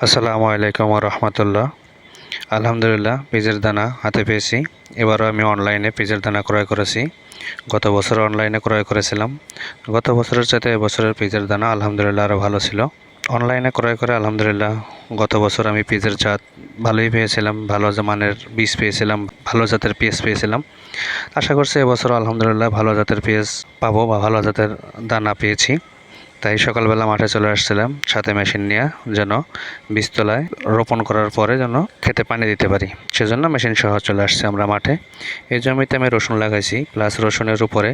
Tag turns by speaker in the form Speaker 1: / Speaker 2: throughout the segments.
Speaker 1: আসসালামু আলাইকুম রহমতুল্লাহ। আলহামদুলিল্লাহ, পেঁয়াজের দানা হাতে পেয়েছি। এবারও আমি অনলাইনে পেঁয়াজের দানা ক্রয় করেছি। গত বছর অনলাইনে ক্রয় করেছিলাম। গত বছরের চাইতে এবছরের পেঁয়াজের দানা আলহামদুলিল্লাহ আরও ভালো ছিল। অনলাইনে ক্রয় করে আলহামদুলিল্লাহ গত বছর আমি পেঁয়াজের জাত ভালোই পেয়েছিলাম, ভালো মানের বীজ পেয়েছিলাম, ভালো জাতের পেঁয়াজ পেয়েছিলাম। আশা করছি এবছর আলহামদুলিল্লাহ ভালো জাতের পেঁয়াজ পাবো বা ভালো জাতের দানা পেয়েছি। তাই সকালবেলা মাঠে চলে আসছিলাম সাথে মেশিন নিয়ে, যেন বীজতলায় রোপণ করার পরে যেন খেতে পানি দিতে পারি, সেজন্য মেশিন সহ চলে আসছে আমরা মাঠে। এই জমিতে আমি রসুন লাগাইছি, প্লাস রসুনের উপরে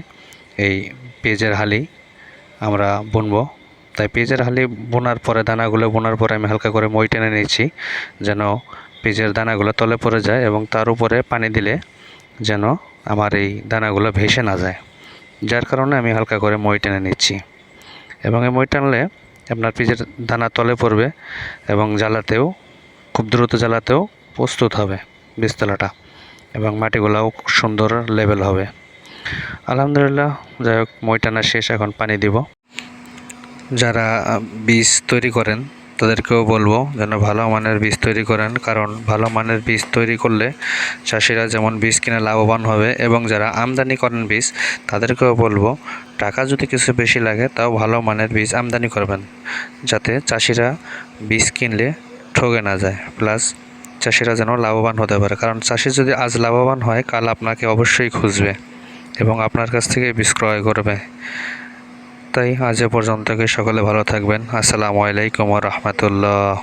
Speaker 1: এই পেঁয়াজের হালি আমরা বুনবো। তাই পেঁয়াজের হালি বোনার পরে, দানাগুলো বোনার পরে আমি হালকা করে মই টেনে নিচ্ছি, যেন পেঁয়াজের দানাগুলো তলে পড়ে যায় এবং তার উপরে পানি দিলে যেন আমার এই দানাগুলো ভেসে না যায়, যার কারণে আমি হালকা করে মই টেনে নিচ্ছি। এবং এই মই টানলে আপনার পেঁয়াজের দানা তলে পড়বে এবং জ্বালাতেও খুব দ্রুত জ্বালাতেও প্রস্তুত হবে বীজতলাটা, এবং মাটিগুলোও সুন্দর লেভেল হবে। আলহামদুলিল্লাহ, যাই হোক মই টানা শেষ, এখন পানি দিব। যারা বীজ তৈরি করেন তাদেরকেও বলবো যেন ভালো মানের বীজ তৈরি করেন, কারণ ভালো মানের বীজ তৈরি করলে চাষিরা যেমন বীজ কিনে লাভবান হবে, এবং যারা আমদানি করেন বীজ তাদেরকেও বলবো টাকা যদি কিছু বেশি লাগে তাও ভালো মানের বীজ আমদানি করবেন, যাতে চাষিরা বীজ কিনলে ঠকে না যায়, প্লাস চাষিরা যেন লাভবান হতে পারে। কারণ চাষি যদি আজ লাভবান হয়, কাল আপনাকে অবশ্যই খুঁজবে এবং আপনার কাছ থেকে বীজ ক্রয় করবে। তাই আজ এ পর্যন্ত, সকলে ভালো থাকবেন। আসসালামু আলাইকুম ওয়া রাহমাতুল্লাহ।